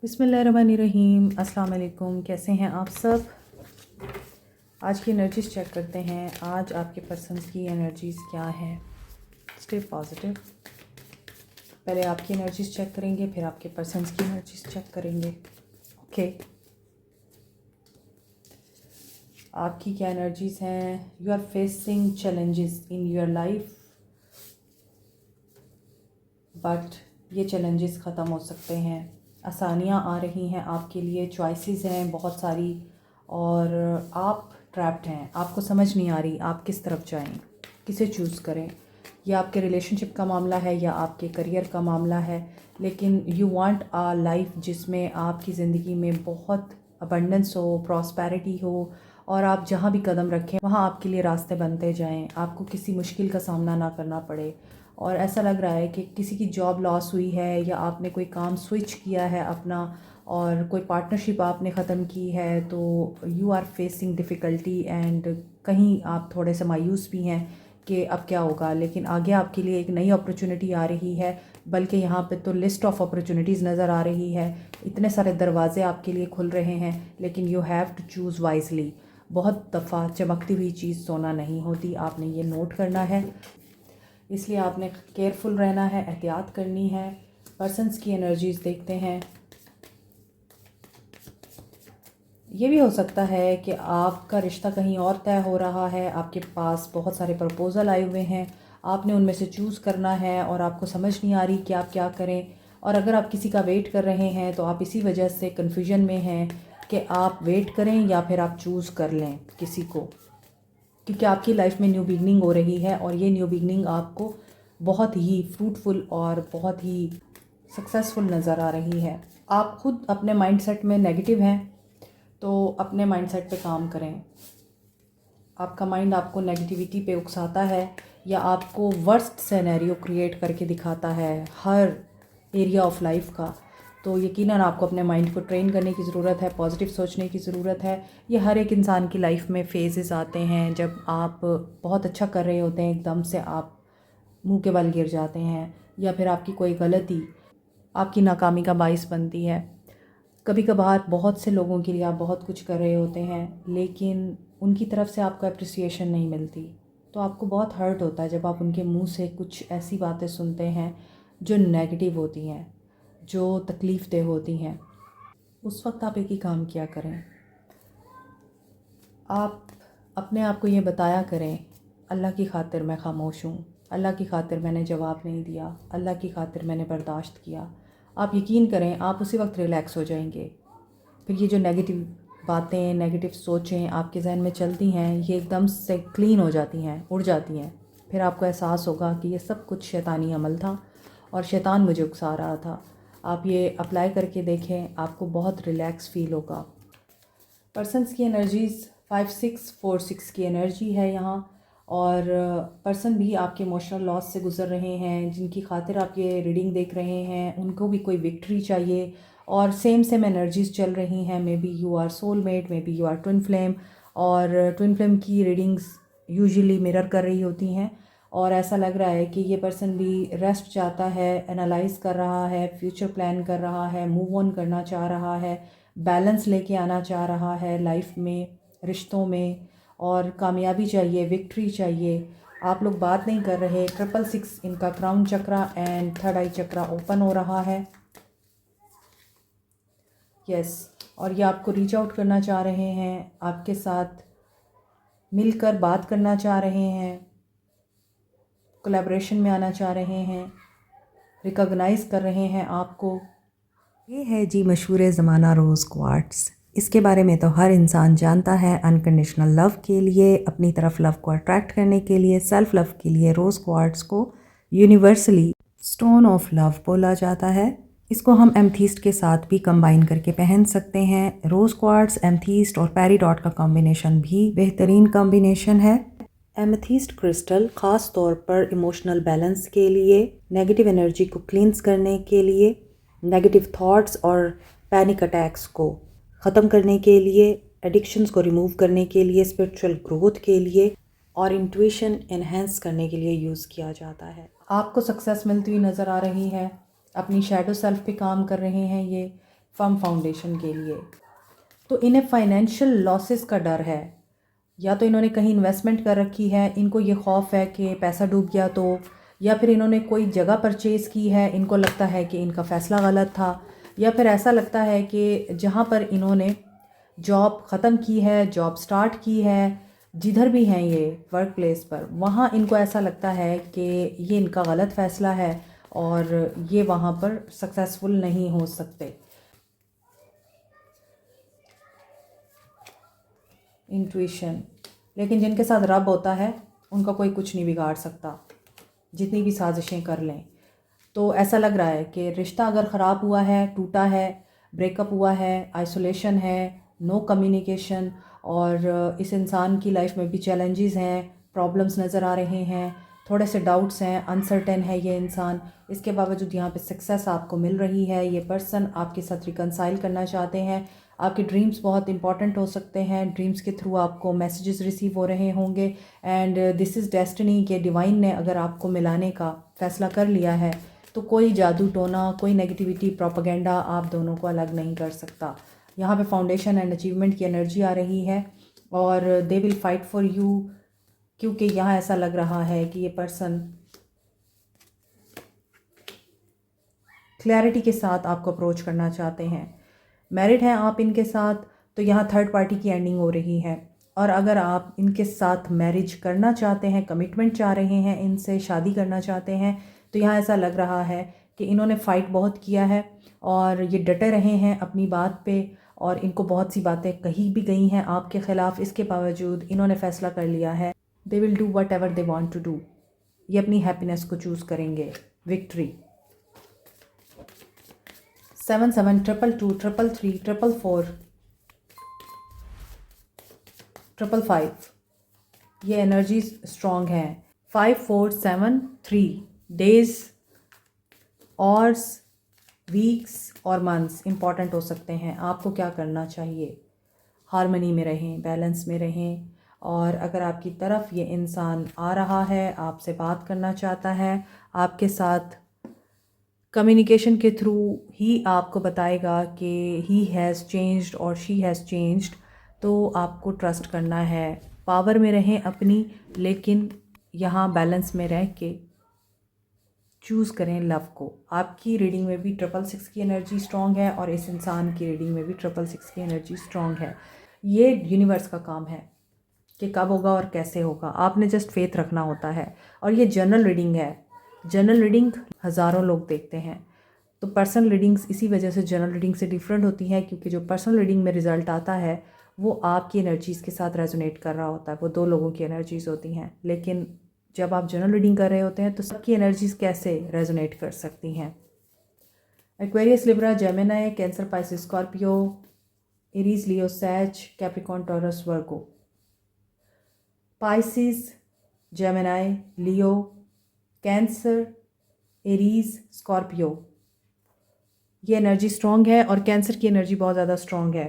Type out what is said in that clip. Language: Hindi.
बिस्मिल्लाहिर्रहमानिर्रहीम। अस्सलाम वालेकुम। कैसे हैं आप सब? आज की एनर्जीज़ चेक करते हैं। आज आपके पर्सन की एनर्जीज़ क्या है? Stay positive. पहले आपकी एनर्जीज़ चेक करेंगे, फिर आपके पर्सन की एनर्जीज़ चेक करेंगे। ओके, आपकी क्या एनर्जीज़ हैं? You are facing challenges in your life, but ये चैलेंजेस ख़त्म हो सकते हैं। आसानियाँ आ रही हैं आपके लिए, चॉइसेस हैं बहुत सारी, और आप ट्रैप्ड हैं। आपको समझ नहीं आ रही आप किस तरफ जाएं, किसे चूज़ करें। यह आपके रिलेशनशिप का मामला है या आपके करियर का मामला है, लेकिन यू वांट अ लाइफ जिसमें आपकी ज़िंदगी में बहुत अबंडेंस हो, प्रॉस्पेरिटी हो, और आप जहाँ भी कदम रखें वहाँ आपके लिए रास्ते बनते जाएं, आपको किसी मुश्किल का सामना ना करना पड़े। और ऐसा लग रहा है कि किसी की जॉब लॉस हुई है, या आपने कोई काम स्विच किया है अपना, और कोई पार्टनरशिप आपने ख़त्म की है, तो you are facing difficulty and कहीं आप थोड़े से मायूस भी हैं कि अब क्या होगा। लेकिन आगे आपके लिए एक नई अपॉर्चुनिटी आ रही है, बल्कि यहाँ पे तो लिस्ट ऑफ अपॉर्चुनिटीज़ नज़र आ रही है। इतने सारे दरवाज़े आपके लिए खुल रहे हैं, लेकिन you have to choose wisely. बहुत दफ़ा चमकती हुई चीज़ सोना नहीं होती, आपने ये नोट करना है। इसलिए आपने केयरफुल रहना है, एहतियात करनी है। पर्सन्स की एनर्जीज़ देखते हैं। ये भी हो सकता है कि आपका रिश्ता कहीं और तय हो रहा है, आपके पास बहुत सारे प्रपोज़ल आए हुए हैं, आपने उनमें से चूज़ करना है और आपको समझ नहीं आ रही कि आप क्या करें। और अगर आप किसी का वेट कर रहे हैं तो आप इसी वजह से कन्फ्यूजन में हैं कि आप वेट करें या फिर आप चूज़ कर लें किसी को, क्योंकि आपकी लाइफ में न्यू बिगनिंग हो रही है, और ये न्यू बिगनिंग आपको बहुत ही फ्रूटफुल और बहुत ही सक्सेसफुल नज़र आ रही है। आप खुद अपने माइंडसेट में नेगेटिव हैं, तो अपने माइंडसेट पे काम करें। आपका माइंड आपको नेगेटिविटी पे उकसाता है या आपको वर्स्ट सिनेरियो क्रिएट करके दिखाता है हर एरिया ऑफ लाइफ का, तो यकीनन आपको अपने माइंड को ट्रेन करने की ज़रूरत है, पॉजिटिव सोचने की ज़रूरत है। ये हर एक इंसान की लाइफ में फेजेस आते हैं, जब आप बहुत अच्छा कर रहे होते हैं, एकदम से आप मुंह के बल गिर जाते हैं, या फिर आपकी कोई गलती आपकी नाकामी का बाइस बनती है। कभी कभार बहुत से लोगों के लिए आप बहुत कुछ कर रहे होते हैं, लेकिन उनकी तरफ से आपको अप्रिसिएशन नहीं मिलती, तो आपको बहुत हर्ट होता है जब आप उनके मुंह से कुछ ऐसी बातें सुनते हैं जो नेगेटिव होती हैं, जो तकलीफ़ देह होती हैं। उस वक्त आप एक ही काम किया करें, आप अपने आप को ये बताया करें, अल्लाह की खातिर मैं खामोश हूँ, अल्लाह की खातिर मैंने जवाब नहीं दिया, अल्लाह की खातिर मैंने बर्दाश्त किया। आप यकीन करें, आप उसी वक्त रिलैक्स हो जाएंगे। फिर ये जो नेगेटिव बातें, नेगेटिव सोचें आपके जहन में चलती हैं, ये एकदम से क्लीन हो जाती हैं, उड़ जाती हैं। फिर आपको एहसास होगा कि ये सब कुछ शैतानी अमल था और शैतान मुझे उकसा रहा था। आप ये अप्लाई करके देखें, आपको बहुत रिलैक्स फ़ील होगा। पर्सन्स की एनर्जीज़ 5646 की एनर्जी है यहाँ, और पर्सन भी आपके इमोशनल लॉस से गुज़र रहे हैं, जिनकी खातिर आप ये रीडिंग देख रहे हैं, उनको भी कोई विक्ट्री चाहिए, और सेम एनर्जीज़ चल रही हैं। Maybe you are soulmate, maybe you are twin flame, और ट्विन फ्लेम की रीडिंग्स यूजुअली मिरर कर रही होती हैं। और ऐसा लग रहा है कि ये पर्सन भी रेस्ट चाहता है, एनालाइज कर रहा है, फ्यूचर प्लान कर रहा है, मूव ऑन करना चाह रहा है, बैलेंस लेके आना चाह रहा है लाइफ में, रिश्तों में, और कामयाबी चाहिए, विक्ट्री चाहिए। आप लोग बात नहीं कर रहे। 666 इनका crown chakra and third I chakra open हो रहा है। यस, और ये आपको रीच आउट करना चाह रहे हैं, आपके साथ मिलकर बात करना चाह रहे हैं, कोलैबोरेशन में आना चाह रहे हैं, रिकॉग्नाइज कर रहे हैं आपको। ये है जी मशहूर ज़माना रोज़ क्वार्ट्स। इसके बारे में तो हर इंसान जानता है। अनकंडीशनल लव के लिए, अपनी तरफ लव को अट्रैक्ट करने के लिए, सेल्फ लव के लिए रोज़ क्वार्ट्स को यूनिवर्सली स्टोन ऑफ लव बोला जाता है। इसको हम एमथीस्ट के साथ भी कंबाइन करके पहन सकते हैं। रोज़ क्वार्ट्स, एमथीस्ट और पेरीडॉट का कॉम्बिनेशन भी बेहतरीन कॉम्बिनेशन है। एमेथिस्ट क्रिस्टल ख़ास तौर पर इमोशनल बैलेंस के लिए, नेगेटिव एनर्जी को क्लींस करने के लिए, नेगेटिव थॉट्स और पैनिक अटैक्स को ख़त्म करने के लिए, एडिक्शंस को रिमूव करने के लिए, स्पिरिचुअल ग्रोथ के लिए और इंट्यूशन एनहेंस करने के लिए यूज़ किया जाता है। आपको सक्सेस मिलती हुई नज़र आ रही है, अपनी शैडो सेल्फ पे काम कर रहे हैं। ये फर्म फाउंडेशन के लिए। तो इन्हें फाइनेंशियल लॉसेस का डर है, या तो इन्होंने कहीं इन्वेस्टमेंट कर रखी है, इनको ये खौफ है कि पैसा डूब गया तो, या फिर इन्होंने कोई जगह परचेज़ की है, इनको लगता है कि इनका फ़ैसला गलत था, या फिर ऐसा लगता है कि जहाँ पर इन्होंने जॉब ख़त्म की है, जॉब स्टार्ट की है, जिधर भी हैं ये वर्क प्लेस पर, वहाँ इनको ऐसा लगता है कि ये इनका गलत फ़ैसला है और ये वहाँ पर सक्सेसफुल नहीं हो सकते। इंट्यूशन, लेकिन जिनके साथ रब होता है उनका कोई कुछ नहीं बिगाड़ सकता, जितनी भी साजिशें कर लें। तो ऐसा लग रहा है कि रिश्ता अगर ख़राब हुआ है, टूटा है, ब्रेकअप हुआ है, आइसोलेशन है, नो कम्युनिकेशन, और इस इंसान की लाइफ में भी चैलेंजेस हैं, प्रॉब्लम्स नज़र आ रहे हैं, थोड़े से डाउट्स हैं, अनसर्टेन है ये इंसान। इसके बावजूद यहाँ पे सक्सेस आपको मिल रही है। ये पर्सन आपके साथ रिकनसाइल करना चाहते हैं। आपके ड्रीम्स बहुत इंपॉर्टेंट हो सकते हैं, ड्रीम्स के थ्रू आपको मैसेजेस रिसीव हो रहे होंगे, एंड दिस इज़ डेस्टिनी के डिवाइन ने अगर आपको मिलाने का फ़ैसला कर लिया है तो कोई जादू टोना, कोई नेगेटिविटी, प्रोपेगेंडा आप दोनों को अलग नहीं कर सकता। यहाँ पे फाउंडेशन एंड अचीवमेंट की एनर्जी आ रही है और they will fight for you, क्योंकि यहाँ ऐसा लग रहा है कि ये पर्सन क्लैरिटी के साथ आपको अप्रोच करना चाहते हैं। मैरिड हैं आप इनके साथ, तो यहाँ थर्ड पार्टी की एंडिंग हो रही है। और अगर आप इनके साथ मैरिज करना चाहते हैं, कमिटमेंट चाह रहे हैं, इनसे शादी करना चाहते हैं, तो यहाँ ऐसा लग रहा है कि इन्होंने फ़ाइट बहुत किया है और ये डटे रहे हैं अपनी बात पे, और इनको बहुत सी बातें कही भी गई हैं आपके ख़िलाफ़। इसके बावजूद इन्होंने फ़ैसला कर लिया है, they will do whatever they want to do. ये अपनी हैप्पीनेस को चूज़ करेंगे। विक्ट्री। 7 7 2 2 3 3 4 4 5 5, ये एनर्जीज स्ट्रॉन्ग हैं। 5 4 7 3 डेज, आवर्स, वीक्स और मंथ्स इंपॉर्टेंट हो सकते हैं। आपको क्या करना चाहिए? हार्मनी में रहें, बैलेंस में रहें। और अगर आपकी तरफ ये इंसान आ रहा है, आपसे बात करना चाहता है, आपके साथ कम्युनिकेशन के थ्रू ही आपको बताएगा कि ही हैज़ चेंज्ड और शी हैज़ चेंज्ड, तो आपको ट्रस्ट करना है। पावर में रहें अपनी, लेकिन यहाँ बैलेंस में रह के चूज़ करें लव को। आपकी रीडिंग में भी 666 की एनर्जी स्ट्रॉन्ग है और इस इंसान की रीडिंग में भी 666 की एनर्जी स्ट्रॉन्ग है। ये यूनिवर्स का काम है कि कब होगा और कैसे होगा, आपने जस्ट फेथ रखना होता है। और ये जनरल रीडिंग है। जनरल रीडिंग हज़ारों लोग देखते हैं, तो पर्सनल रीडिंग्स इसी वजह से जनरल रीडिंग से डिफरेंट होती हैं, क्योंकि जो पर्सनल रीडिंग में रिज़ल्ट आता है वो आपकी एनर्जीज़ के साथ रेजोनेट कर रहा होता है, वो दो लोगों की एनर्जीज़ होती हैं। लेकिन जब आप जनरल रीडिंग कर रहे होते हैं तो सबकी एनर्जीज़ कैसे रेजोनेट कर सकती हैं? Aquarius, Libra, Gemini, Cancer, Pisces, Scorpio, Aries, Leo, Sag, Capricorn, Taurus, Virgo. Pisces, Gemini, Leo, Cancer, Aries, Scorpio, ये एनर्जी स्ट्रॉन्ग है और कैंसर की एनर्जी बहुत ज़्यादा स्ट्रॉन्ग है।